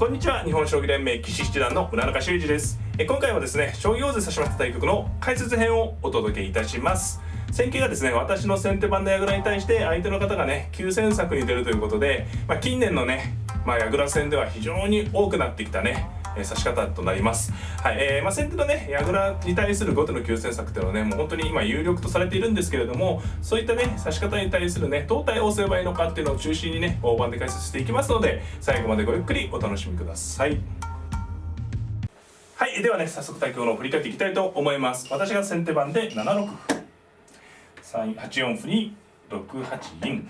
こんにちは。日本将棋連盟棋士七段の村中修司です。今回はですね、将棋王座指しました対局の解説編をお届けいたします。戦型がですね、私の先手番の矢倉に対して相手の方がね、急戦策に出るということで、近年のね、矢倉戦では非常に多くなってきたね、指し方となります。はい、先手のね、矢倉に対する後手の急戦策っていうのはね、もう本当に今有力とされているんですけれども、そういったね、指し方に対するね、どう対応すればいいのかっていうのを中心にね、大盤で解説していきますので、最後までごゆっくりお楽しみください。はい、ではね、早速対局の振り返っていきたいと思います。私が先手番で7六歩、8四歩に6八銀、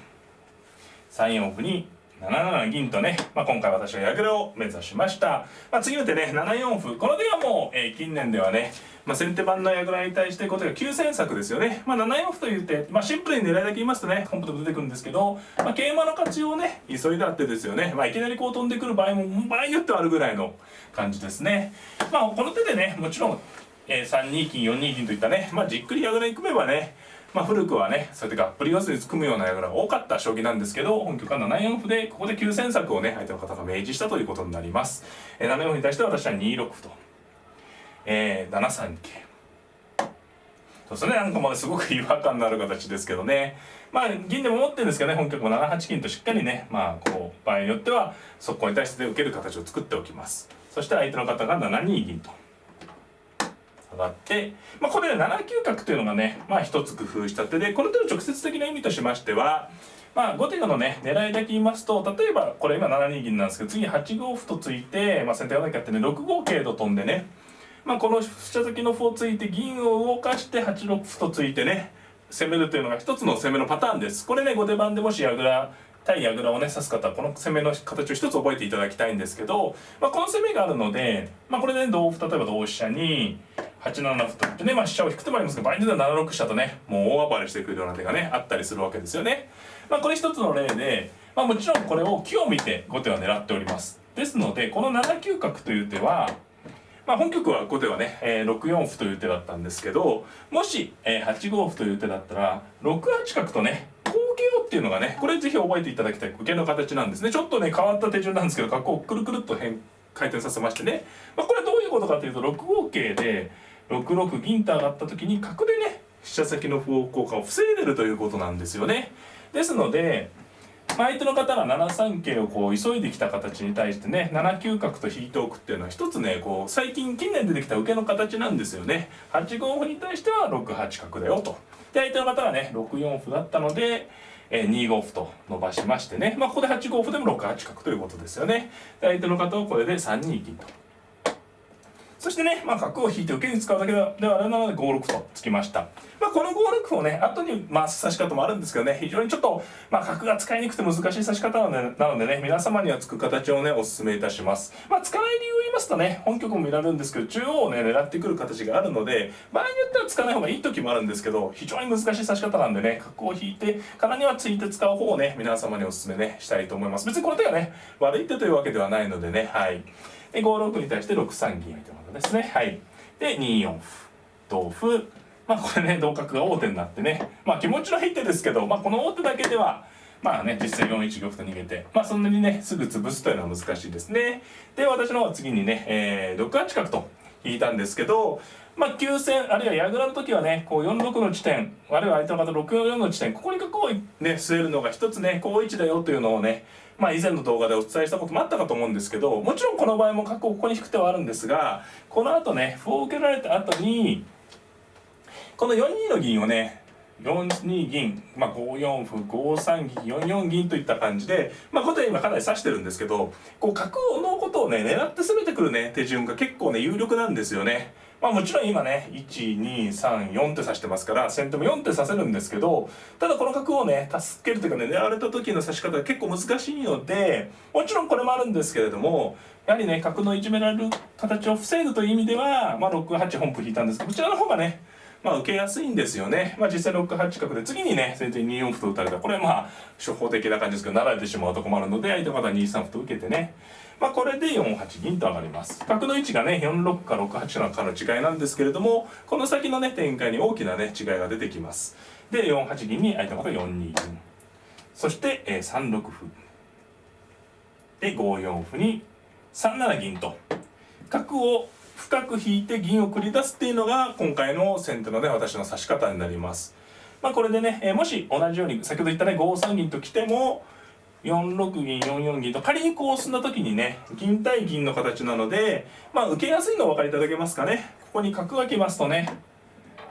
3四歩に7七銀とね、今回私は矢倉を目指しました。次の手ね、7四歩。この手はもう、近年ではね、先手番の矢倉に対して後手が急戦策ですよね。7四歩という手、シンプルに狙いだけ言いますとね、本譜でも出てくるんですけど、桂馬の活用をね、急いだ手ですよね。いきなりこう飛んでくる場合も、場合によってはあるぐらいの感じですね。この手でね、もちろん、3二金、4二銀といったね、じっくり矢倉に組めばね、古くはね、そうやってがっぷり四つに組むような矢倉が多かった将棋なんですけど、本局は7四歩で、ここで急戦策をね、相手の方が明示したということになります。7四歩に対して私は2六歩と、7三桂。そうですね、なんかもうすごく違和感のある形ですけどね。銀でも持ってるんですけどね、本局も7八金としっかりね、こう、場合によっては、速攻に対して受ける形を作っておきます。そして相手の方が7二銀と。上がって、これで7九角というのがね、一つ工夫した手で、この手の直接的な意味としましては、後手のね、狙いだけ言いますと、例えばこれ今7二銀なんですけど、次8五歩とついて、先手がなきゃってね、6五桂と飛んでね、この飛車先の歩をついて銀を動かして8六歩とついてね、攻めるというのが一つの攻めのパターンです。これね、後手番でもし対矢倉をね指す方はこの攻めの形を一つ覚えていただきたいんですけど、この攻めがあるので、これで、ね、例えば同飛車に8七歩といってね、飛車を引く手もありますけど、場合によっては7六飛車とね、もう大暴れしてくるような手がねあったりするわけですよね。これ一つの例で、もちろんこれを機を見て後手は狙っております。ですのでこの7九角という手は、本局は後手はね、6四歩という手だったんですけど、もし、8五歩という手だったら6八角とね、こう受けようっていうのがね、これぜひ覚えていただきたい受けの形なんですね。ちょっとね変わった手順なんですけど、角をくるくるっと回転させましてね、これどういうことかというと、6五桂で6六銀と上がった時に角でね飛車先の歩交換を防いでるということなんですよね。ですので相手の方が7三桂をこう急いできた形に対してね、7九角と引いておくっていうのは一つね、こう近年出てきた受けの形なんですよね。8五歩に対しては6八角だよと。で相手の方がね6四歩だったので、2五歩と伸ばしましてね、ここで8五歩でも6八角ということですよね。で相手の方はこれで3二金と。そしてね、角を引いて受けに使うだけではあれなので5六とつきました。この5六歩をね、後に回す指し方もあるんですけどね、非常にちょっと、角が使いにくくて難しい指し方なのでね、皆様にはつく形をね、お勧めいたします。使わない理由を言いますとね、本局も見られるんですけど、中央をね、狙ってくる形があるので、場合によっては使わない方がいい時もあるんですけど、非常に難しい指し方なんでね、角を引いてからにはついて使う方をね、皆様にお勧めね、したいと思います。別にこの手がね、悪い手というわけではないのでね、はい。で、5六に対して6三銀相手の方ですね。はい。で、2四歩、同歩。これね、同角が王手になってね、気持ちのいい手ですけど、この王手だけでは、実際4一玉と逃げて、そんなにね、すぐ潰すというのは難しいですね。で、私の方は次にね、6八角と引いたんですけど、急戦、あるいは矢倉の時はね、こう4六の地点、あるいは相手の方6四の地点、ここに角をね、据えるのが一つね、好位置だよというのをね、以前の動画でお伝えしたこともあったかと思うんですけど、もちろんこの場合も角をここに引く手はあるんですが、この後ね、歩を受けられた後に、この4二の銀をね、4二銀、5四歩、5三銀、4四銀といった感じで、後手は今かなり指してるんですけど、こう角のことをね、狙って攻めてくるね、手順が結構ね、有力なんですよね。もちろん今ね、1、2、3、4手指してますから、先手も4手指せるんですけど、ただこの角をね、助けるというかね、狙われた時の指し方が結構難しいので、もちろんこれもあるんですけれども、やはりね、角のいじめられる形を防ぐという意味では、6八本譜引いたんですけど、こちらの方がね、受けやすいんですよね。実際6八角で次にね、先手に2四歩と打たれたら、これは初歩的な感じですけど、なられてしまうと困るので、相手の方は2三歩と受けてね、これで4八銀と上がります。角の位置がね、4六か6八かの違いなんですけれども、この先のね、展開に大きなね、違いが出てきます。で、4八銀に相手の方4二銀。そして、3六歩。で、5四歩に3七銀と角を深く引いて銀を繰り出すっていうのが今回の先手のね私の指し方になります。これでね、もし同じように先ほど言ったね5三銀と来ても4六銀4四銀と仮にこう進んだ時にね銀対銀の形なので受けやすいのお分かりいただけますかね。ここに角が来ますとね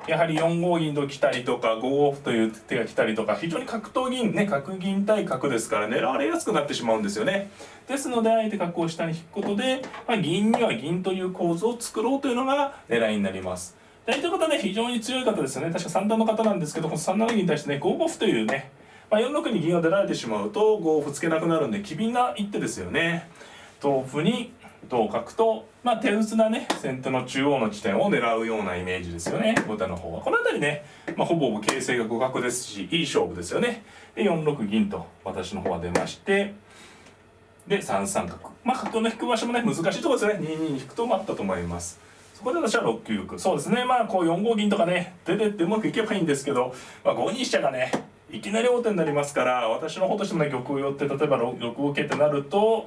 やはり4五銀と来たりとか5五歩という手が来たりとか非常に角と銀ね角銀対角ですから狙われやすくなってしまうんですよね。ですのであえて角を下に引くことで、銀には銀という構図を作ろうというのが狙いになります。相手の方ね非常に強い方ですよね。確か三段の方なんですけどこの3七銀に対してね5五歩というね、4六に銀を出られてしまうと5五歩つけなくなるんで機敏な一手ですよね。同歩に同角と、手薄なね先手の中央の地点を狙うようなイメージですよね後手の方は。この辺りね、ほぼ形勢が互角ですしいい勝負ですよね。で4六銀と私の方は出ましてで3三角角の引く場所もね難しいところですね。2二に引くともあったと思います。そこで私は6九玉そうですねこう4五銀とかね出てってうまくいけばいいんですけど、5二飛車がねいきなり王手になりますから私の方としてもね玉を寄って例えば6五桂ってなると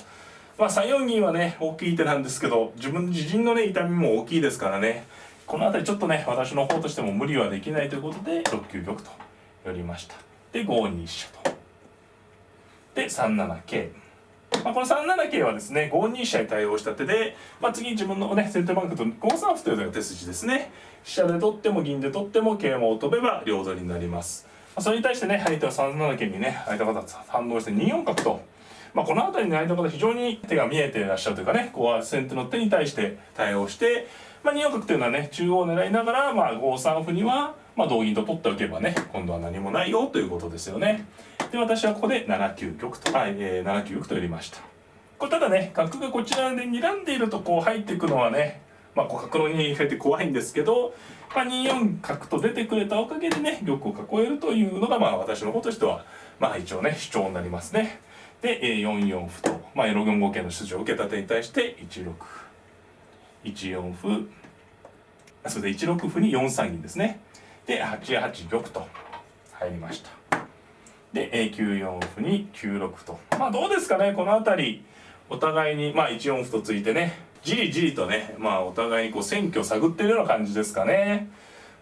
3四銀はね大きい手なんですけど自陣のね痛みも大きいですからねこの辺りちょっとね私の方としても無理はできないということで6九玉と寄りました。で5二飛車とで3七桂。この3七桂はですね5二飛車に対応した手で、次自分のね先手番号と5三歩というのが手筋ですね。飛車で取っても銀で取っても桂馬を飛べば両取りになります。それに対してね相手は3七桂にね相手方反応して2四角と、この辺りの相手方非常に手が見えていらっしゃるというかねここは先手の手に対して対応して、2四角というのはね中央を狙いながら、5三歩には同銀と取っておけばね今度は何もないよということですよね。で私はここで7九玉と7九玉と寄りました。これただね角がこちらで睨んでいるとこう入っていくのはね角の2入って怖いんですけど、2四角と出てくれたおかげでね玉を囲えるというのが私の方としては一応ね主張になりますね。で4四歩と、4五桂の筋を受けた手に対して1六歩1四歩それで1六歩に4三銀ですね。で8八玉と入りました。で9四歩に9六歩とどうですかねこの辺りお互いに1四歩とついてねじりじりとねお互いにこう選挙を探っているような感じですかね。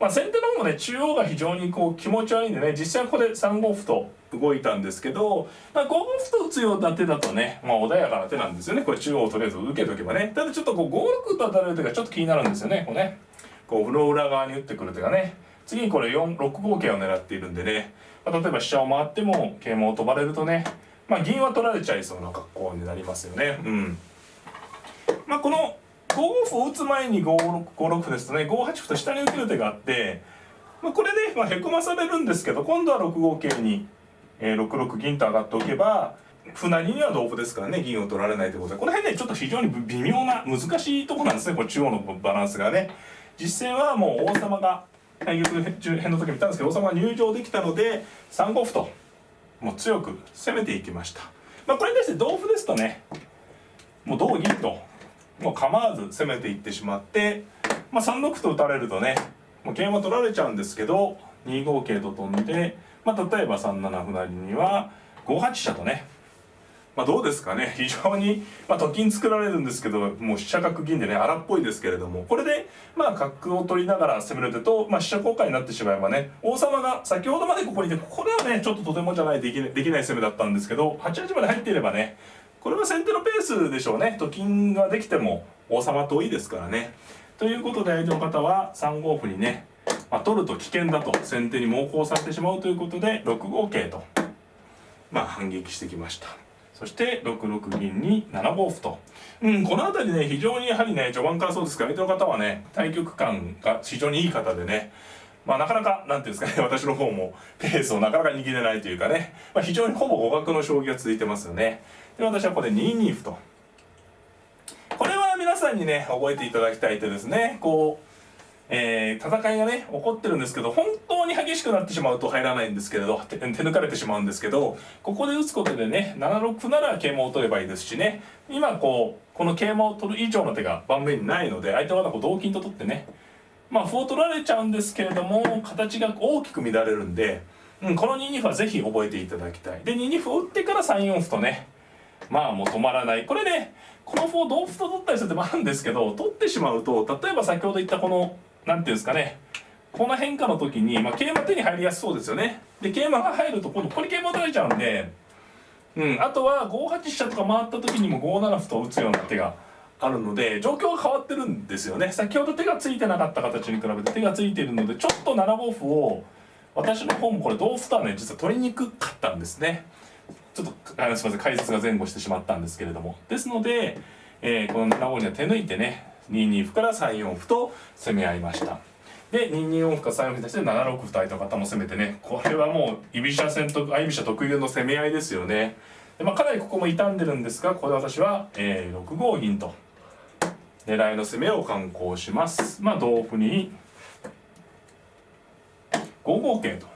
先手の方もね中央が非常にこう気持ち悪いんでね実際はここで3五歩と動いたんですけど、5五歩と打つような手だとね穏やかな手なんですよね。これ中央をとりあえず受けとけばね。ただちょっとこう5六と当たる手がちょっと気になるんですよね。こう歩の裏側に打ってくる手がね次にこれ6五桂を狙っているんでね、例えば飛車を回っても桂馬を飛ばれるとね銀は取られちゃいそうな格好になりますよね。この5五歩を打つ前に5六歩ですとね5八歩と下に受ける手があって、これでへこまされるんですけど今度は6五桂に、6六銀と上がっておけば歩成には同歩ですからね銀を取られないということでこの辺ねちょっと非常に微妙な難しいところなんですねこれ中央のバランスがね。実戦はもう王様が対局編の時見たんですけど王様が入城できたので3五歩ともう強く攻めていきました。これに対して同歩ですとねもう同銀ともう構わず攻めていってしまって、3六歩と打たれるとねもう桂馬取られちゃうんですけど2五桂と飛んで、例えば3七歩成には5八飛車とねどうですかね非常に、と金作られるんですけどもう飛車角銀でね荒っぽいですけれどもこれで角を取りながら攻める手と、飛車交換になってしまえばね王様が先ほどまでここにいてこれはねちょっととてもじゃないできない攻めだったんですけど8八まで入っていればねこれは先手のペースでしょうね。と金ができても王様遠いですからね。ということで相手の方は3五歩にね、取ると危険だと先手に猛攻されてしまうということで6五桂と反撃してきました。そして6六銀に7五歩と、この辺りね非常にやはりね序盤からそうですから相手の方はね対局感が非常にいい方でねなかなかなんていうんですかね私の方もペースをなかなか握れないというかね、非常にほぼ互角の将棋が続いてますよね。で私はこれ2二歩とこれは皆さんにね覚えていただきたい手ですね。戦いがね起こってるんですけど本当に激しくなってしまうと入らないんですけれど手抜かれてしまうんですけどここで打つことでね7六歩なら桂馬を取ればいいですしね今この桂馬を取る以上の手が盤面にないので相手は同金と取ってね歩を取られちゃうんですけれども形が大きく乱れるんで、この2二歩はぜひ覚えていただきたい。で2二歩を打ってから3四歩とねもう止まらないこれねこの歩を同歩と取ったりする手もあるんですけど、取ってしまうと例えば先ほど言ったこのなんていうんですかね、この変化の時に、桂馬手に入りやすそうですよね。で桂馬が入ると今度ここに桂馬取られちゃうんで、あとは5八飛車とか回った時にも5七歩と打つような手があるので、状況が変わってるんですよね。先ほど手がついてなかった形に比べて手がついているので、ちょっと7五歩を私の方もこれ同歩とはね実は取りにくかったんですね。ちょっとすみません、解説が前後してしまったんですけれども、ですので、この7五には手抜いてね2二歩から3四歩と攻め合いました。で2二四歩から3四歩に対して7六歩と相手の方も攻めてね、これはもう居飛車戦と相居飛車特有の攻め合いですよね。で、かなりここも傷んでるんですが、ここで私は、6五銀と狙いの攻めを敢行します。同歩に5五桂と。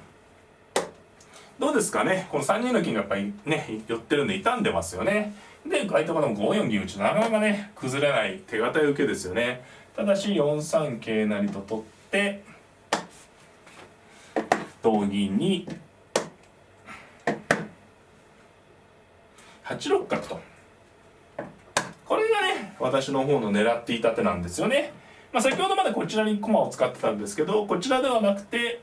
どうですかね、この3二の金がやっぱりね寄ってるんで傷んでますよね。で相手方も5四銀打ちなかなかね崩れない手堅い受けですよね。ただし4三桂成と取って同銀に8六角と、これがね私の方の狙っていた手なんですよね。先ほどまでこちらに駒を使ってたんですけど、こちらではなくて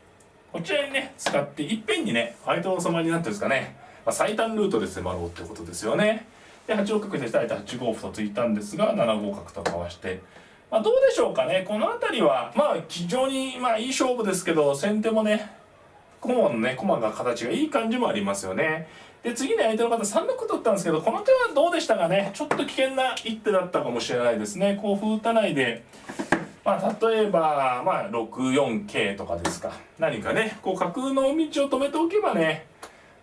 こちらにね使っていっぺんにね相手の王様になってるんですかね、最短ルートで迫ろうってことですよね。で8六角に対して相手8五歩と突いたんですが、7五角とかわして、どうでしょうかね、この辺りは非常にいい勝負ですけど、先手もね駒のね駒が形がいい感じもありますよね。で次に相手の方3六取ったんですけど、この手はどうでしたかね、ちょっと危険な一手だったかもしれないですね。こう歩打たないで例えば6四桂とかですか、何かねこう角の道を止めておけばね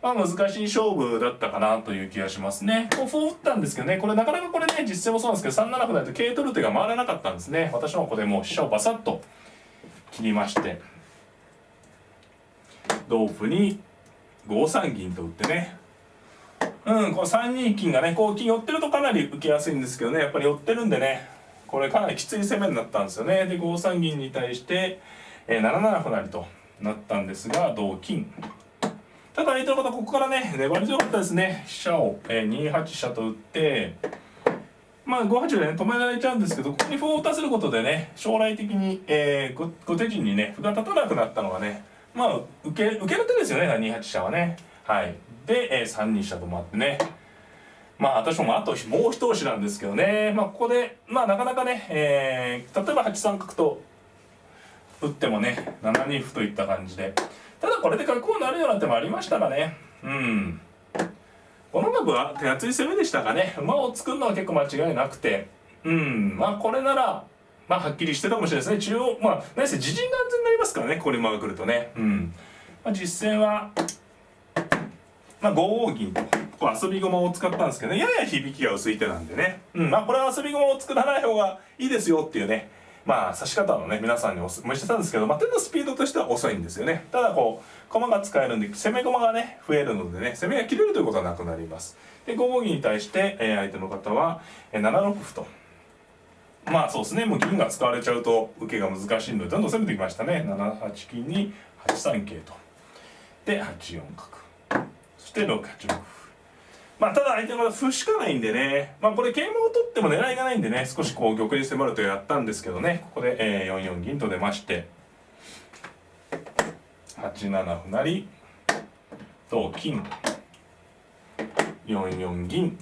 難しい勝負だったかなという気がしますね。こう歩を打ったんですけどね、これなかなかこれね実戦もそうなんですけど3七歩成と桂取る手が回らなかったんですね。私のここでもう飛車をバサッと切りまして、同歩に5三銀と打ってね、この3二金がねこう金寄ってるとかなり受けやすいんですけどね、やっぱり寄ってるんでねこれかなりきつい攻めになったんですよね。で5三銀に対して、7七歩成となったんですが同金。ただ相手の方ここからね粘り強かったですね。飛車を、2八飛車と打って5八でね止められちゃうんですけど、ここに歩を打たせることでね将来的に、後手陣にね歩が立たなくなったのがね受ける手ですよね、2八飛車はね。はいで、3二飛車と回ってね、私もあともう一押しなんですけどね、ここでなかなかね、例えば8三角と打ってもね7二歩といった感じで、ただこれで角を成るような手もありましたがね、この部は手厚い攻めでしたかね。馬を作るのは結構間違いなくて、これならはっきりしてたかもしれないですね。中央何せ自陣が安全になりますからね、これ馬が来るとね。実戦は5五銀とこう遊び駒を使ったんですけどね、やや響きが薄い手なんでね、これは遊び駒を作らない方がいいですよっていうね指し方のね皆さんにお勧めしてたんですけど、手のスピードとしては遅いんですよね。ただこう駒が使えるんで攻め駒がね増えるのでね、攻めが切れるということはなくなります。で5五銀に対して、相手の方は7六歩と、そうですね、もう銀が使われちゃうと受けが難しいのでどんどん攻めてきましたね。7八金に8三桂とで8四角、そして6八六歩。ただ相手の方歩しかないんでね、これ桂馬を取っても狙いがないんでね、少しこう玉に迫るとやったんですけどね、ここで、4四銀と出まして8七歩成同金4四銀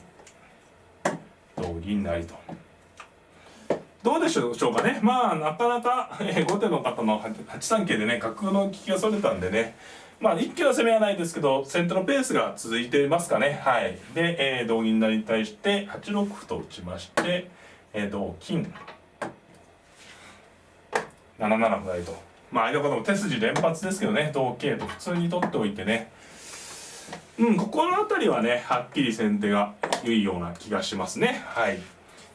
同銀成と。どうでしょうかね。なかなか、後手の方の8三桂でね角の利きがそれたんでね、一気の攻めはないですけど先手のペースが続いていますかね。で、同銀成に対して8六歩と打ちまして、同金7七歩成と、相手の方も手筋連発ですけどね、同桂と普通に取っておいてね、ここの辺りはねはっきり先手が良いような気がしますね。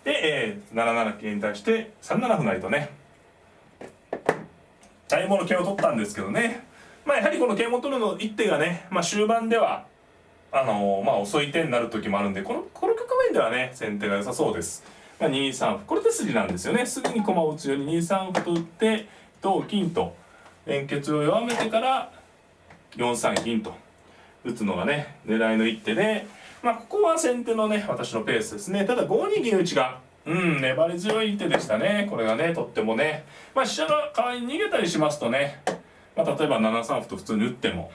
で、7七桂に対して3七歩成とね大物桂を取ったんですけどね、やはりこの桂馬取るの一手がね、終盤では遅い手になる時もあるんで、この局面ではね先手が良さそうです。2三歩、これ手筋なんですよね。すぐに駒を打つように2三歩と打って同金と連結を弱めてから4三銀と打つのがね狙いの一手で、ここは先手のね私のペースですね。ただ5二銀打ちが粘り強い手でしたね。これがねとってもね、飛車が代わりに逃げたりしますとね、例えば7三歩と普通に打っても、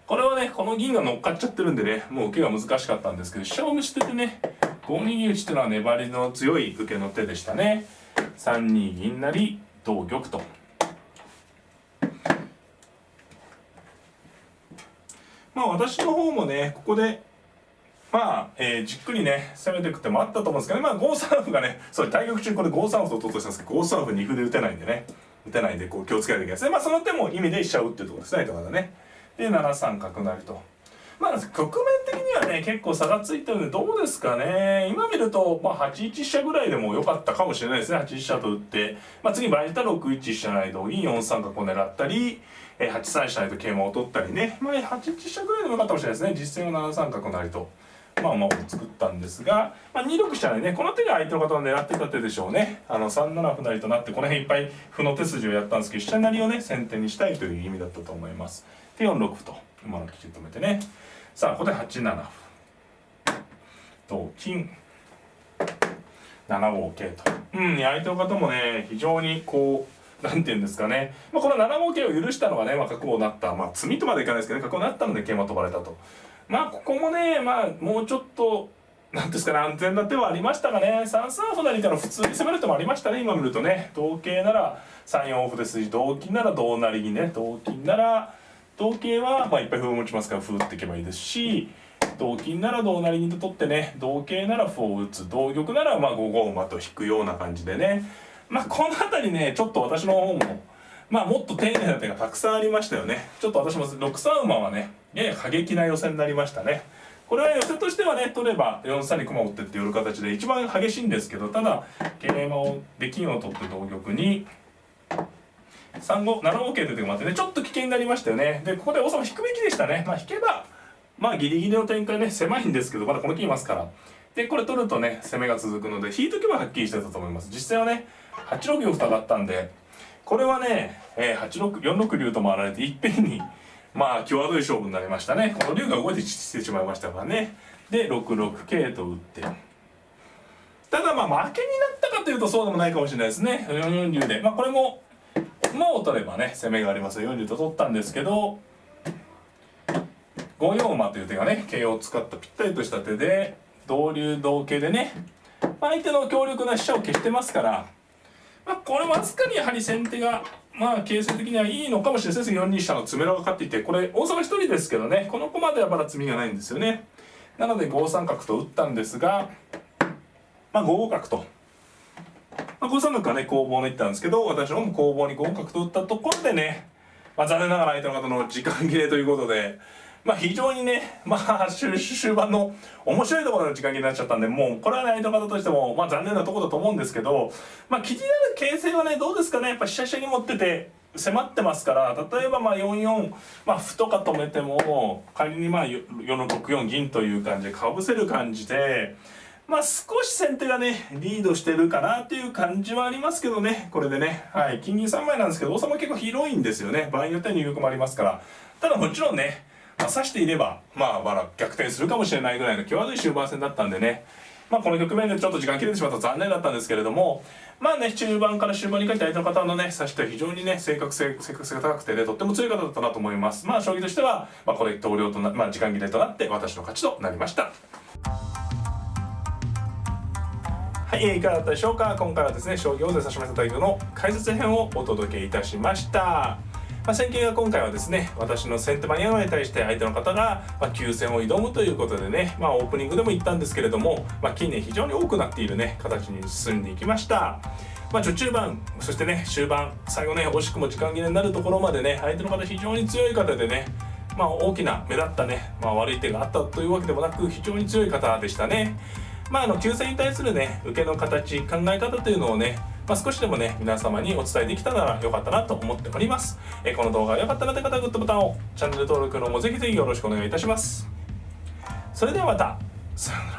これはねこの銀が乗っかっちゃってるんでね、もう受けが難しかったんですけど、飛車を捨ててね5二銀打ちっていうのは粘りの強い受けの手でしたね。3二銀成同玉と。私の方もねここでじっくりね攻めていく手もあったと思うんですけどね、5三歩がね、対局中これ5三歩と打とうとしたんですけど、5三歩2歩で打てないんでね、打てないんでこう気をつけないといけないですね。その手も意味で飛車を打ってるところですね、相手方ね。で7三角成と。局面的にはね結構差がついてるんで、どうですかね。今見ると8一飛車ぐらいでも良かったかもしれないですね。8一飛車と打って、次場合にしたら6一飛車成同銀4三角を狙ったり、8三飛車成と桂馬を取ったりね、8一飛車ぐらいでも良かったかもしれないですね。実戦は7三角成と作ったんですが、2六飛車成ね、この手が相手の方を狙ってた手でしょうね。3七歩成となってこの辺いっぱい歩の手筋をやったんですけど、飛車成りをね先手にしたいという意味だったと思います。で4六歩と今のきちんと止めてね、さあここで8七歩同金7五桂と、相手の方もね非常にこうなんていうんですかね、この7五桂を許したのがね、角を成った、詰みとまでいかないですけどね、角を成ったので桂馬飛ばれたと。ここもねもうちょっとなんですかね、安全な手はありましたがね、3三歩成から普通に攻める手もありましたね。今見るとね、同桂なら3四歩ですし、同金なら同成銀ね、同金なら同桂はいっぱい歩を持ちますから歩打っていけばいいですし、同金なら同成銀と取ってね、同桂なら歩を打つ、同玉なら5五馬と引くような感じでね、この辺りねちょっと私の方ももっと丁寧な手がたくさんありましたよね。ちょっと私も6三馬はねやや過激な寄せになりましたね。これは寄せとしてはね取れば4三に駒を打ってっていう形で一番激しいんですけど、ただ桂馬をで金を取って同玉に7五桂という手があってね、ちょっと危険になりましたよね。でここで王様引くべきでしたね。引けばギリギリの展開ね、狭いんですけどまだこの金いますから、でこれ取るとね攻めが続くので、引いとけばはっきりしてたと思います。実戦はね8六玉と上がったんで、これはね、4六竜と回られていっぺんに際どい勝負になりましたね。この竜が動いてしてしまいましたからね。で6六桂と打って、ただ負けになったかというとそうでもないかもしれないですね。4四竜でこれも馬を取ればね攻めがありますよ。4竜と取ったんですけど、5四馬という手がね桂を使ったぴったりとした手で同竜同桂でね、相手の強力な飛車を消してますから、これわずかにやはり先手が形勢的にはいいのかもしれないですね。4二飛車の詰めろがかかっていて、これ王様一人ですけどね、この駒ではまだ詰みがないんですよね。なので5三角と打ったんですが、5五角と、5三角はね攻防の一手なんですけど、私の方も攻防に5五角と打ったところでね、残念ながら相手の方の時間切れということで、非常にね終盤の面白いところの時間切れになっちゃったんで、もうこれはね相手の方としても残念なところだと思うんですけど、気になる形勢はねどうですかね。やっぱ飛車に持ってて迫ってますから、例えば4四歩とか止めても仮に4の6四銀という感じでかぶせる感じで、少し先手がねリードしてるかなっていう感じはありますけどね。これでね金銀3枚なんですけど、王様結構広いんですよね。場合によっては入玉もありますから。ただもちろんね指していれば逆転するかもしれないぐらいの際どい終盤戦だったんでね、この局面でちょっと時間切れてしまった残念だったんですけれども、中盤から終盤にかけて相手の方のね指し手は非常にね正確性が高くてね、とっても強い方だったなと思います。将棋としてはこれ投了と時間切れとなって私の勝ちとなりました。はい、いかがだったでしょうか。今回はですね将棋王座指しました対局の解説編をお届けいたしました。戦型が今回はですね、私の先手マニアに対して相手の方が急戦を挑むということでね、オープニングでも言ったんですけれども、近年非常に多くなっているね形に進んでいきました。序中盤そしてね終盤最後ね惜しくも時間切れになるところまでね相手の方非常に強い方でね、大きな目立ったね、悪い手があったというわけでもなく非常に強い方でしたね。急戦に対するね受けの形考え方というのをね少しでもね皆様にお伝えできたなら良かったなと思っております。この動画が良かったらという方はグッドボタンを、チャンネル登録のもぜひぜひよろしくお願いいたします。それではまた、さようなら。